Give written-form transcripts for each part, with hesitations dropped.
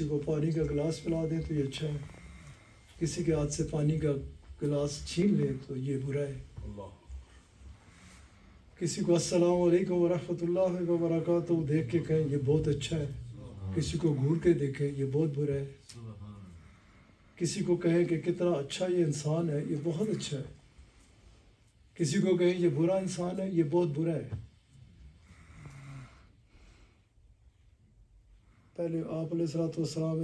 کسی کو پانی کا گلاس پلا دیں تو یہ اچھا ہے، کسی کے ہاتھ سے پانی کا گلاس چھین لیں تو یہ برا ہے، کسی کو السلام علیکم ورحمۃ اللہ وبرکاتہ دیکھ کے کہیں یہ بہت اچھا ہے، کسی کو گھور کے دیکھیں یہ بہت برا ہے، کسی کو کہیں کہ کتنا اچھا یہ انسان ہے یہ بہت اچھا ہے، کسی کو کہیں یہ برا انسان ہے یہ بہت برا ہے۔ پہلے آپ علیہ الصلوۃ والسلام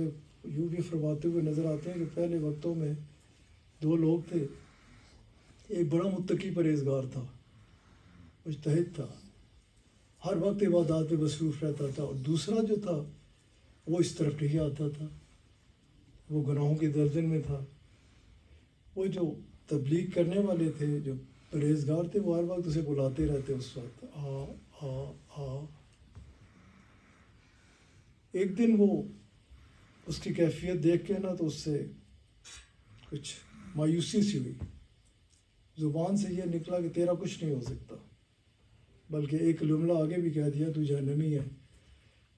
یوں بھی فرماتے ہوئے نظر آتے ہیں کہ پہلے وقتوں میں دو لوگ تھے، ایک بڑا متقی پرہیزگار تھا، مجتہد تھا، ہر وقت عبادات میں مصروف رہتا تھا، اور دوسرا جو تھا وہ اس طرف نہیں آتا تھا، وہ گناہوں کی دلدل میں تھا۔ وہ جو تبلیغ کرنے والے تھے، جو پرہیزگار تھے، وہ ہر وقت اسے بلاتے رہتے، اس وقت آ آ آ۔ ایک دن وہ اس کی کیفیت دیکھ کے نا تو اس سے کچھ مایوسی سی ہوئی، زبان سے یہ نکلا کہ تیرا کچھ نہیں ہو سکتا، بلکہ ایک جملہ آگے بھی کہہ دیا تو جہنمی ہے۔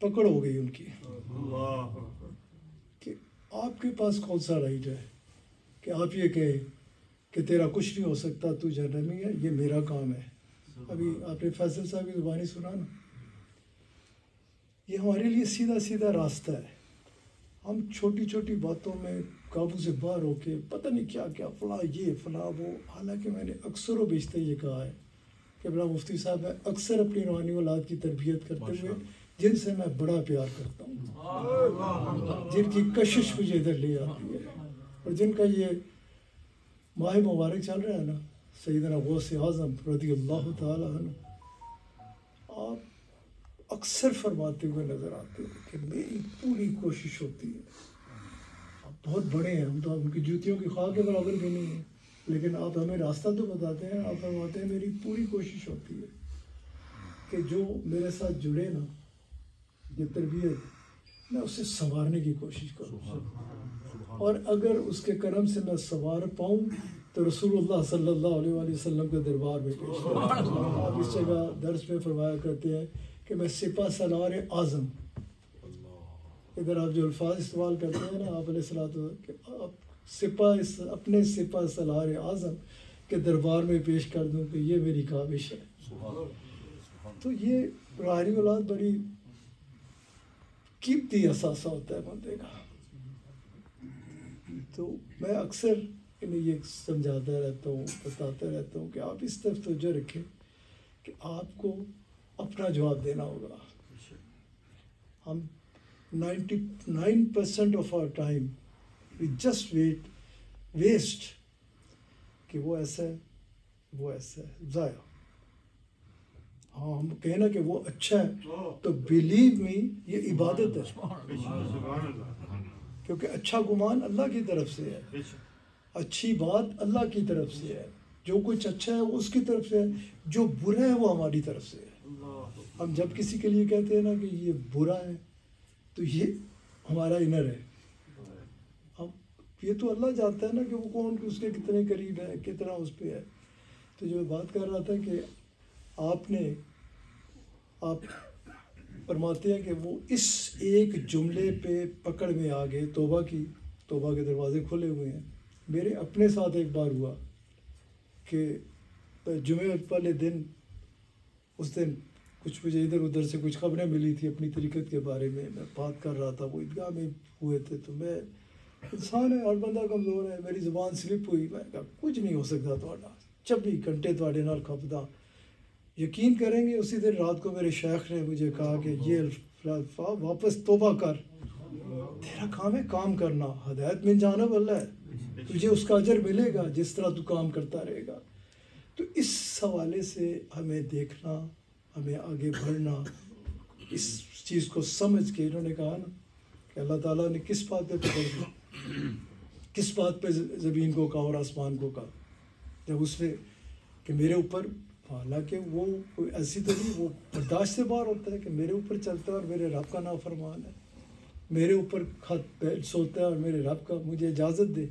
پکڑ ہو گئی ان کی کہ آپ کے پاس کون سا رائٹ ہے کہ آپ یہ کہیں کہ تیرا کچھ نہیں ہو سکتا، تو جہنمی ہے، یہ میرا کام ہے۔ ابھی آپ نے فیصل صاحب کی زبانی سنا نا، یہ ہمارے لیے سیدھا سیدھا راستہ ہے۔ ہم چھوٹی چھوٹی باتوں میں قابو سے باہر ہو کے پتہ نہیں کیا کیا، فلاں یہ فلاں وہ، حالانکہ میں نے اکثر و بیشتر یہ کہا ہے کہ بلا مفتی صاحب میں اکثر اپنی روحانی اولاد کی تربیت کرتے ہوئے جن سے میں بڑا پیار کرتا ہوں، جن کی کشش مجھے ادھر لے آتی ہے، اور جن کا یہ ماہ مبارک چل رہا ہے نا، سیدنا غوث اعظم رضی اللہ تعالی عنہ، آپ اکثر فرماتے ہوئے نظر آتے ہیں کہ میری پوری کوشش ہوتی ہے، آپ بہت بڑے ہیں، ہم تو ان کی جوتیوں کی خواہ کے برابر بھی نہیں ہیں، لیکن آپ ہمیں راستہ تو بتاتے ہیں۔ آپ فرماتے ہیں میری پوری کوشش ہوتی ہے کہ جو میرے ساتھ جڑے نا، یہ تربیت میں اسے سنوارنے کی کوشش کروں، اور اگر اس کے کرم سے میں سنوار پاؤں تو رسول اللہ صلی اللہ علیہ وآلہ وسلم کے دربار میں پیش کروں۔ آپ اس جگہ درس میں فرمایا کرتے ہیں کہ میں سپہ سالار اعظم، ادھر آپ جو الفاظ استعمال کرتے ہیں نا آپ علیہ الصلوۃ کہ آپ اپنے سپہ سالار اعظم کے دربار میں پیش کر دوں کہ یہ میری کاوش ہے۔ تو یہ روحانی اولاد بڑی قیمتی اثاثہ ہوتا ہے بندے کا۔ تو میں اکثر انہیں یہ سمجھاتا رہتا ہوں، بتاتا رہتا ہوں کہ آپ اس طرف توجہ رکھیں کہ آپ کو اپنا جواب دینا ہوگا۔ ہم 99% of our time we just waste کہ وہ ایسا ہے، وہ ایسا ہے، ضائع۔ ہاں ہم کہنا کہ وہ اچھا ہے تو بلیو می یہ عبادت ہے، کیونکہ اچھا گمان اللہ کی طرف سے ہے، اچھی بات اللہ کی طرف سے ہے، جو کچھ اچھا ہے وہ اس کی طرف سے ہے، جو برا ہے وہ ہماری طرف سے ہے۔ ہم جب کسی کے لیے کہتے ہیں نا کہ یہ برا ہے تو یہ ہمارا انر ہے، اب یہ تو اللہ جانتا ہے نا کہ وہ کون اس کے کتنے قریب ہے، کتنا اس پہ ہے۔ تو جو بات کر رہا تھا کہ آپ فرماتے ہیں کہ وہ اس ایک جملے پہ پکڑ میں آ گئے، توبہ کی، توبہ کے دروازے کھلے ہوئے ہیں۔ میرے اپنے ساتھ ایک بار ہوا کہ جمعہ والے دن، اس دن کچھ مجھے ادھر ادھر سے کچھ خبریں ملی تھی اپنی طریقت کے بارے میں بات کر رہا تھا، وہ عیدگاہ میں ہوئے تھے، تو میں انسان ہے، ہر بندہ کمزور ہے، میری زبان سلپ ہوئی، میں کہا کچھ نہیں ہو سکتا تھوڑا 24 گھنٹے تھوڑے نال کھپدا۔ یقین کریں گے اسی دن رات کو میرے شیخ نے مجھے کہا کہ یہ واپس توبہ کر، تیرا کام ہے کام کرنا، ہدایت من جانب اللہ ہے، تجھے اس کا اجر ملے گا جس طرح تو کام کرتا رہے گا۔ تو اس حوالے سے ہمیں دیکھنا، ہمیں آگے بڑھنا، اس چیز کو سمجھ کے انہوں نے کہا نا کہ اللہ تعالیٰ نے کس بات پہ پکڑ دیا، کس بات پہ زمین کو کہا اور آسمان کو کہا، جب اس نے کہ میرے اوپر، حالانکہ وہ کوئی ایسی تو نہیں، وہ برداشت سے باہر ہوتا ہے کہ میرے اوپر چلتا ہے اور میرے رب کا نافرمان ہے، میرے اوپر کھت بیٹھ سوتا ہے اور میرے رب کا مجھے اجازت دے۔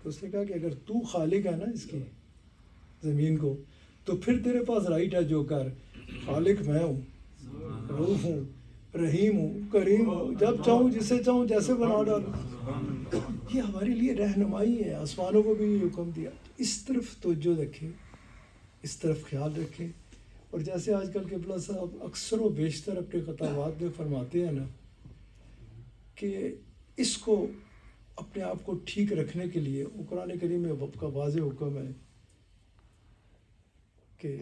تو اس نے کہا کہ اگر تو خالق ہے نا اس کی زمین کو، تو پھر تیرے پاس رائٹ ہے جو کر، خالق میں ہوں، روح ہوں، رحیم ہوں، کریم ہوں، جب چاہوں جسے چاہوں جیسے بنا ڈالوں. یہ ہمارے لیے رہنمائی ہے. آسمانوں کو بھی یہ حکم دیا. اس طرف توجہ رکھیں، اس طرف خیال رکھیں. اور جیسے آج کل قبلہ صاحب اکثر و بیشتر اپنے خطابات میں فرماتے ہیں نا کہ اس کو اپنے آپ کو ٹھیک رکھنے کے لیے وہ قرآن کریم میں کا واضح حکم ہے کہ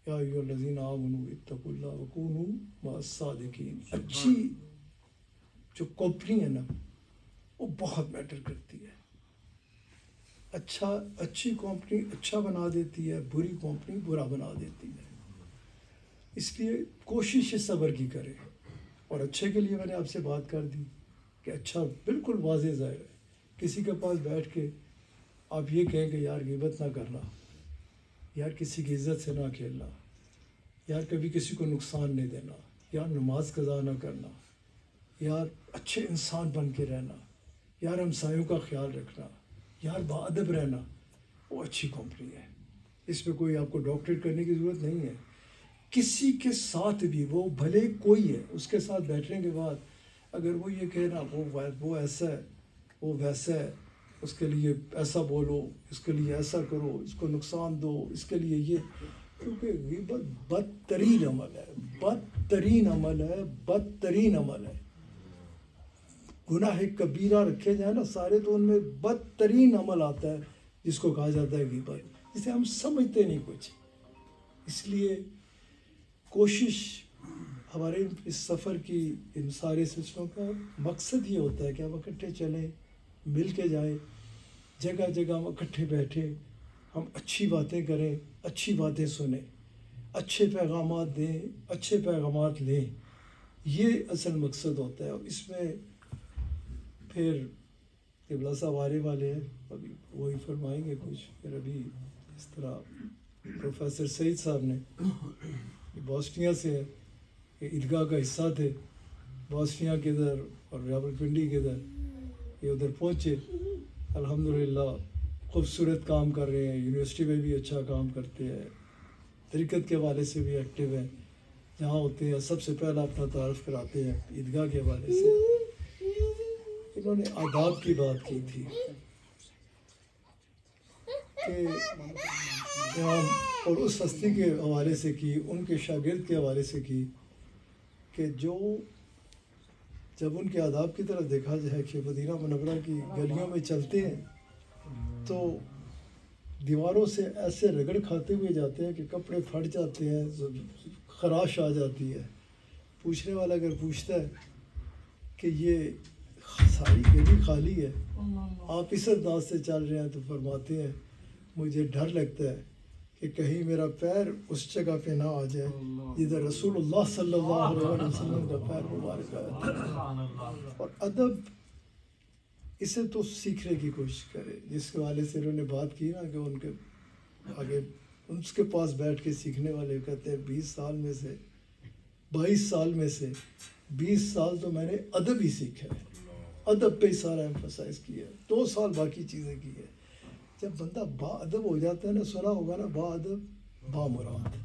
یا ایھا الذین آمنوا اتقوا اللہ وکونوا مع الصادقین. اچھی جو کمپنی ہے نا وہ بہت میٹر کرتی ہے. اچھی کمپنی اچھا بنا دیتی ہے، بری کمپنی برا بنا دیتی ہے. اس لیے کوشش صبر کی کرے. اور اچھے کے لیے میں نے آپ سے بات کر دی کہ اچھا بالکل واضح ظاہر ہے. کسی کے پاس بیٹھ کے آپ یہ کہیں کہ یار غیبت نہ کرنا، یار کسی کی عزت سے نہ کھیلنا، یار کبھی کسی کو نقصان نہیں دینا، یار نماز قضا نہ کرنا، یار اچھے انسان بن کے رہنا، یار ہمسایوں کا خیال رکھنا، یار باادب رہنا، وہ اچھی کمپنی ہے. اس میں کوئی آپ کو ڈاکٹریٹ کرنے کی ضرورت نہیں ہے. کسی کے ساتھ بھی وہ بھلے کوئی ہے، اس کے ساتھ بیٹھنے کے بعد اگر وہ یہ کہنا وہ ایسا ہے، وہ ویسا ہے، اس کے لیے ایسا بولو، اس کے لیے ایسا کرو، اس کو نقصان دو، اس کے لیے یہ، کیونکہ غیبت بدترین عمل ہے، بدترین عمل ہے، بدترین عمل ہے. گناہ کبیرہ رکھے جائیں نا سارے تو ان میں بدترین عمل آتا ہے جس کو کہا جاتا ہے غیبت، جسے ہم سمجھتے نہیں کچھ. اس لیے کوشش ہمارے اس سفر کی ان سارے سلسلوں کا مقصد یہ ہوتا ہے کہ ہم اکٹھے چلیں، مل کے جائیں، جگہ جگہ ہم اکٹھے بیٹھیں، ہم اچھی باتیں کریں، اچھی باتیں سنیں، اچھے پیغامات دیں، اچھے پیغامات لیں. یہ اصل مقصد ہوتا ہے. اور اس میں پھر قبلہ صاحب آنے والے ہیں، ابھی وہی فرمائیں گے کچھ. پھر ابھی اس طرح پروفیسر سعید صاحب نے بوسنیا سے عیدگاہ کا حصہ تھے، بوسنیا کے ادھر اور راولپنڈی کے ادھر یہ ادھر پہنچے. الحمدللہ خوبصورت کام کر رہے ہیں، یونیورسٹی میں بھی اچھا کام کرتے ہیں، طریقت کے حوالے سے بھی ایکٹیو ہیں. جہاں ہوتے ہیں سب سے پہلا اپنا تعارف کراتے ہیں عیدگاہ کے حوالے سے. انہوں نے آداب کی بات کی تھی کہ امام، اور اس ہستی کے حوالے سے کی، ان کے شاگرد کے حوالے سے کی کہ جو جب ان کے آداب کی طرف دیکھا جائے کہ مدینہ منورہ کی گلیوں میں چلتے ہیں تو دیواروں سے ایسے رگڑ کھاتے ہوئے جاتے ہیں کہ کپڑے پھٹ جاتے ہیں، خراش آ جاتی ہے. پوچھنے والا اگر پوچھتا ہے کہ یہ ساری گلی خالی ہے، آپ اس انداز سے چل رہے ہیں، تو فرماتے ہیں مجھے ڈر لگتا ہے کہ کہیں میرا پیر اس جگہ پہ نہ آ جائے جدھر رسول اللہ صلی اللہ علیہ وسلم کا پیر مبارک آیا تھا. اور ادب اسے تو سیکھنے کی کوشش کرے. جس کے حوالے سے انہوں نے بات کی نا کہ ان کے آگے اس کے پاس بیٹھ کے سیکھنے والے کہتے ہیں 22 سال میں سے 20 سال تو میں نے ادب ہی سیکھا ہے، ادب پہ ہی سارا ایمفسائز کیا ہے، 2 سال باقی چیزیں کی ہے. جب بندہ با ادب ہو جاتا ہے نا، سنا ہوگا نا با ادب با مراد.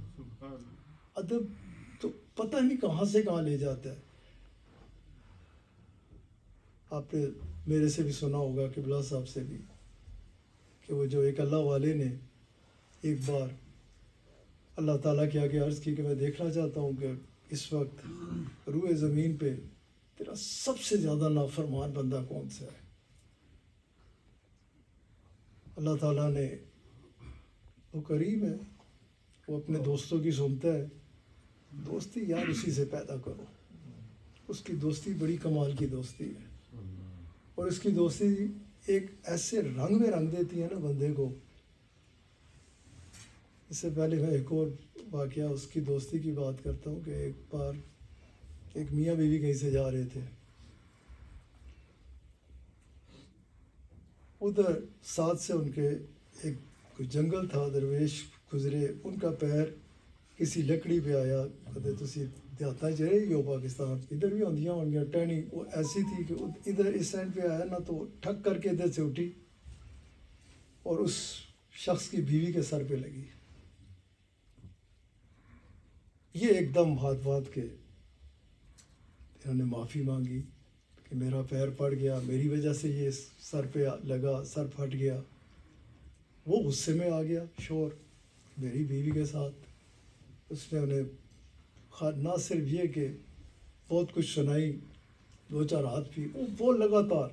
ادب تو پتہ نہیں کہاں سے کہاں لے جاتا ہے. آپ نے میرے سے بھی سنا ہوگا، قبلہ صاحب سے بھی، کہ وہ جو ایک اللہ والے نے ایک بار اللہ تعالیٰ کے آگے عرض کی کہ میں دیکھنا چاہتا ہوں کہ اس وقت روئے زمین پہ تیرا سب سے زیادہ نافرمان بندہ کون سا ہے. اللہ تعالیٰ نے، وہ کریم ہے، وہ اپنے دوستوں کی سنتا ہے. دوستی یار اسی سے پیدا کرو. اس کی دوستی بڑی کمال کی دوستی ہے، اور اس کی دوستی ایک ایسے رنگ میں رنگ دیتی ہے نا بندے کو. اس سے پہلے میں ایک اور واقعہ اس کی دوستی کی بات کرتا ہوں کہ ایک بار ایک میاں بیوی کہیں سے جا رہے تھے، ادھر ساتھ سے ان کے ایک کوئی جنگل تھا، درویش گزرے، ان کا پیر کسی لکڑی پہ آیا. کہتے تسی دیہاتاں چ رہی ہو پاکستان، ادھر بھی ہوندیاں ہوں گیا. ٹہنی وہ ایسی تھی کہ ادھر اس سائڈ پہ آیا نا تو ٹھک کر کے ادھر سے اٹھی اور اس شخص کی بیوی کے سر پہ لگی. یہ ایک دم ہاتھ کے انہوں نے معافی مانگی کہ میرا پیر پڑ گیا، میری وجہ سے یہ سر پہ لگا، سر پھٹ گیا۔ وہ غصے میں آ گیا شور میری بیوی کے ساتھ، اس نے انہیں نہ صرف یہ کہ بہت کچھ سنائی، 2-4 ہاتھ بھی وہ لگاتار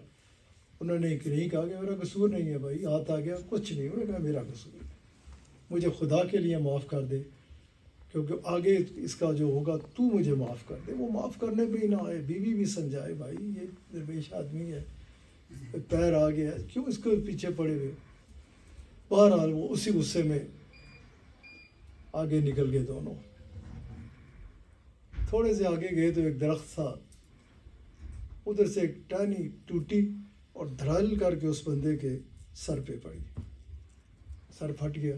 انہوں نے نہیں کہا کہ میرا قصور نہیں ہے بھائی، ہاتھ آ گیا کچھ نہیں، انہوں نے کہا میرا قصور ہے، مجھے خدا کے لیے معاف کر دے، کیونکہ آگے اس کا جو ہوگا تو مجھے معاف کر دے۔ وہ معاف کرنے پہ ہی نہ آئے، بیوی بھی سمجھائے بھائی یہ درویش آدمی ہے، پیر آ گیا کیوں اس کو پیچھے پڑے ہوئے۔ بہرحال وہ اسی غصے میں آگے نکل گئے دونوں۔ تھوڑے سے آگے گئے تو ایک درخت تھا، ادھر سے ایک ٹہنی ٹوٹی اور دھڑل کر کے اس بندے کے سر پہ پڑی، سر پھٹ گیا،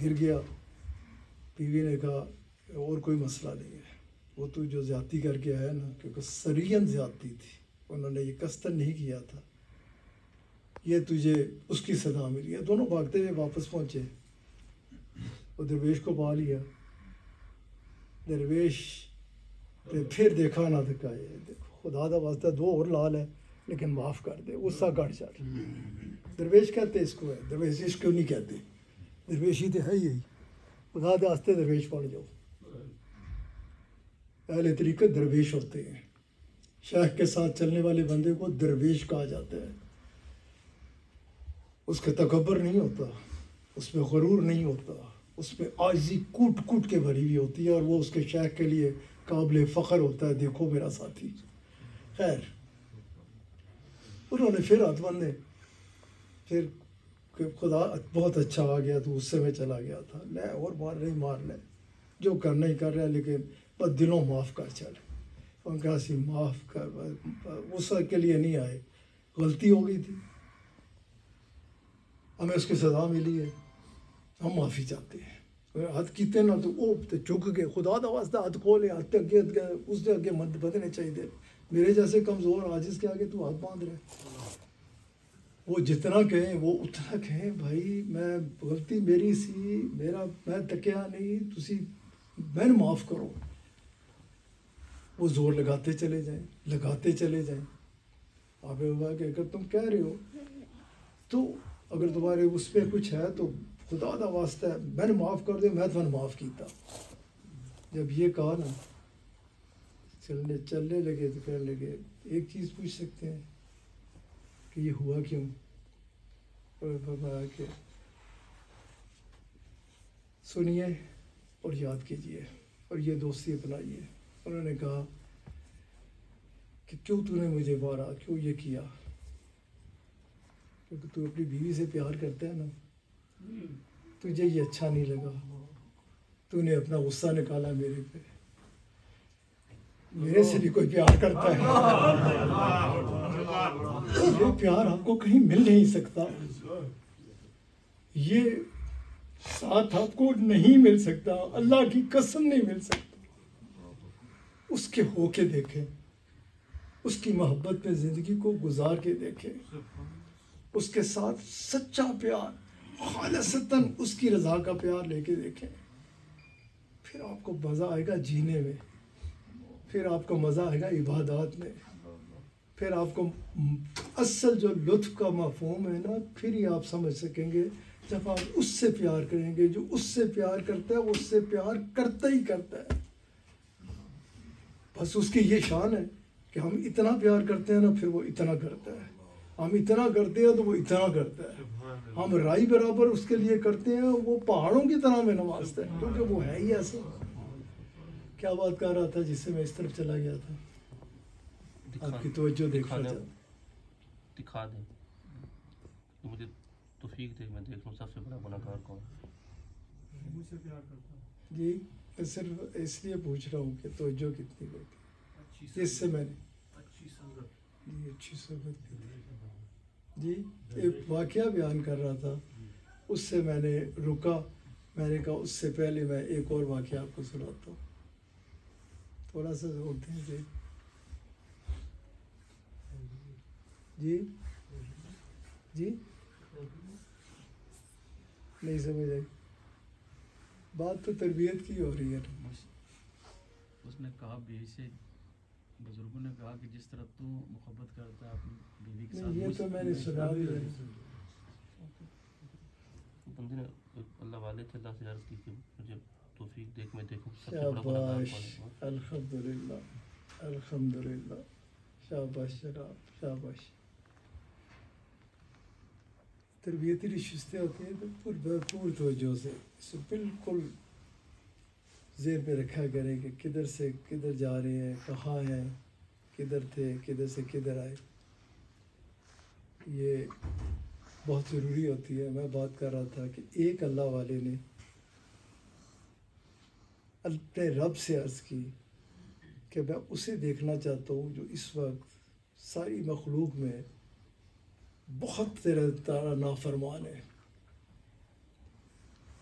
گر گیا۔ بیوی نے کہا اور کوئی مسئلہ نہیں ہے، وہ تو جو زیادتی کر کے آیا نا، کیونکہ سرین زیادتی تھی، انہوں نے یہ قصداً نہیں کیا تھا، یہ تجھے اس کی سزا ملی ہے۔ دونوں بھاگتے ہوئے واپس پہنچے، وہ درویش کو پا لیا۔ درویش نے پھر دیکھا نہ دکھائے، خدا دا واسطہ 2 اور لال ہے لیکن معاف کر دے، غصہ کٹ چڑھ۔ درویش کہتے اس کو ہے، درویش اس کو نہیں کہتے، درویشی تو ہے یہی، خدا دے واسطے درویش پڑھ جاؤ۔ اہل طریقت درویش ہوتے ہیں، شیخ کے ساتھ چلنے والے بندے کو درویش کہا جاتا ہے۔ اس کا تکبر نہیں ہوتا، اس میں غرور نہیں ہوتا، اس میں عاجزی کوٹ کوٹ کے بھری ہوئی ہوتی ہے، اور وہ اس کے شیخ کے لیے قابل فخر ہوتا ہے، دیکھو میرا ساتھی۔ خیر انہوں نے پھر ہاتھ باندھے، پھر خدا بہت اچھا آ گیا تو غصے میں چلا گیا تھا، لے اور مار نہیں مار لے، جو کرنا ہی کر رہا ہے، لیکن بس دلوں معاف کر چل۔ ان کا سی معاف کر، غصہ کے لیے نہیں آئے، غلطی ہو گئی تھی، ہمیں اس کی سزا ملی ہے، ہم معافی چاہتے ہیں۔ ہاتھ کیتے نہ تو وہ چک گئے، خدا دا واسطہ ہاتھ کھولے، ہاتھ اگے اس دے اگے مد بدنے چاہیے، میرے جیسے کمزور عاجز کے آگے تو ہاتھ باندھ رہے۔ وہ جتنا کہیں وہ اتنا کہیں، بھائی میں غلطی میری سی، میں تکیا نہیں، تسی میں نے معاف کرو۔ وہ زور لگاتے چلے جائیں، لگاتے چلے جائیں۔ آپ نے کہ اگر تم کہہ رہے ہو تو اگر تمہارے اس پہ کچھ ہے تو خدا دا واسطہ ہے میں نے معاف کر دے، میں تمہیں معاف کیتا۔ جب یہ کہا نا، چلنے لگے تو کہنے لگے ایک چیز پوچھ سکتے ہیں کہ یہ ہوا کیوں؟ اور فرمایا کہ سنیے اور یاد کیجیے اور یہ دوستی اپنائیے۔ انہوں نے کہا کہ کیوں تو نے مجھے مارا، کیوں یہ کیا؟ کیونکہ تو اپنی بیوی سے پیار کرتا ہے نا، تجھے یہ اچھا نہیں لگا، تو نے اپنا غصہ نکالا میرے پہ۔ میرے سے بھی کوئی پیار کرتا ہے، یہ پیار آپ کو کہیں مل نہیں سکتا، یہ ساتھ آپ کو نہیں مل سکتا، اللہ کی قسم نہیں مل سکتا۔ اس کے ہو کے دیکھیں، اس کی محبت میں زندگی کو گزار کے دیکھیں، اس کے ساتھ سچا پیار، خالصتاً اس کی رضا کا پیار لے کے دیکھیں، پھر آپ کو مزہ آئے گا جینے میں، پھر آپ کو مزہ آئے گا عبادات میں، پھر آپ کو اصل جو لطف کا مفہوم ہے نا، پھر ہی آپ سمجھ سکیں گے جب آپ اس سے پیار کریں گے۔ جو اس سے پیار کرتا ہے وہ اس سے پیار کرتا ہی کرتا ہے، بس اس کی یہ شان ہے کہ ہم اتنا پیار کرتے ہیں نا، پھر وہ اتنا کرتا ہے، ہم اتنا کرتے ہیں تو وہ اتنا کرتا ہے، ہم رائی برابر اس کے لیے کرتے ہیں، وہ پہاڑوں کی طرح میں نوازتا ہے، کیونکہ وہ ہے ہی ایسا۔ کیا بات کر رہا تھا جس سے میں اس طرف چلا گیا تھا؟ آپ کی توجہ دکھا دیں، مجھے توفیق دے، میں دیکھ لوں سب سے بڑا گناہگار کون ہے۔ مجھ سے پیار کرتا ہے جی میں صرف اس لیے پوچھ رہا ہوں کہ توجہ کتنی ہوتی، اس سے میں نے اچھی سنگت، جی اچھی صحبت کی جی ایک واقعہ بیان کر رہا تھا، اس سے میں نے رکا، میں نے کہا اس سے پہلے میں ایک اور واقعہ آپ کو سناتا ہوں، تھوڑا سا ہوتے ہیں جی جی نہیں سمجھ آئی بات، تو تربیت کی ہو رہی ہے نا۔ اس نے کہا بیوی سے بزرگوں نے کہا کہ جس طرح تو محبت کرتا ہے اپنی بیوی کے ساتھ، نہیں، یہ تو میں نے سنا بھی ہے۔ بندے نے اللہ والے تھے، اللہ سے عرض کی کہ مجھے توفیق دیکھ میں دیکھوں سب سے بڑا گناہگار شاباش، کون ہے۔ الحمدللہ الحمدللہ، شاباش جناب، شاباش۔ تربیتی نشستیں ہوتی ہیں تو بھرپور توجہ سے اسے بالکل ذہن پہ رکھا کریں کہ کدھر سے کدھر جا رہے ہیں، کہاں ہیں، کدھر تھے، کدھر سے کدھر آئے، یہ بہت ضروری ہوتی ہے۔ میں بات کر رہا تھا کہ ایک اللہ والے نے اپنے رب سے عرض کی کہ میں اسے دیکھنا چاہتا ہوں جو اس وقت ساری مخلوق میں بہت تیرا نافرمان ہے۔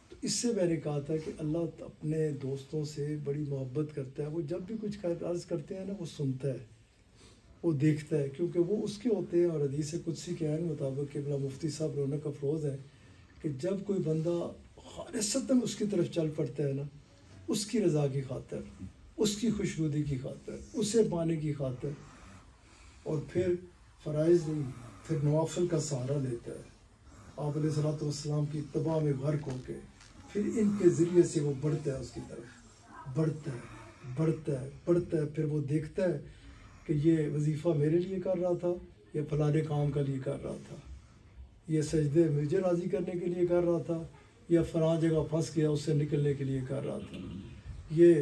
تو اس سے میں نے کہا تھا کہ اللہ اپنے دوستوں سے بڑی محبت کرتا ہے، وہ جب بھی کچھ عرض کرتے ہیں نا وہ سنتا ہے، وہ دیکھتا ہے، کیونکہ وہ اس کے ہوتے ہیں۔ اور حدیث قدسی کے عین مطابق قبلہ مفتی صاحب رونق افروز ہے کہ جب کوئی بندہ خالصتاً اس کی طرف چل پڑتا ہے نا، اس کی رضا کی خاطر، اس کی خوشنودی کی خاطر، اسے پانے کی خاطر، اور پھر فرائض نہیں، پھر نوافل کا سہارا لیتا ہے، آپ علیہ الصلوۃ والسلام کی اتباع میں غرق ہو کے، پھر ان کے ذریعے سے وہ بڑھتا ہے، اس کی طرف بڑھتا ہے، بڑھتا ہے، بڑھتا ہے۔ پھر وہ دیکھتا ہے کہ یہ وظیفہ میرے لیے کر رہا تھا یا فلانے کام کا لیے کر رہا تھا، یہ سجدے مجھے راضی کرنے کے لیے کر رہا تھا یا فلاں جگہ پھنس گیا اس سے نکلنے کے لیے کر رہا تھا، یہ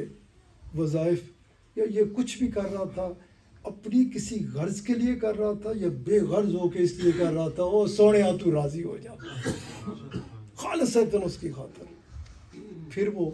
وظائف یا یہ کچھ بھی کر رہا تھا اپنی کسی غرض کے لیے کر رہا تھا یا بے غرض ہو کے اس لیے کر رہا تھا، او سونیا تو راضی ہو جا، خالصتاً اس کی خاطر، پھر وہ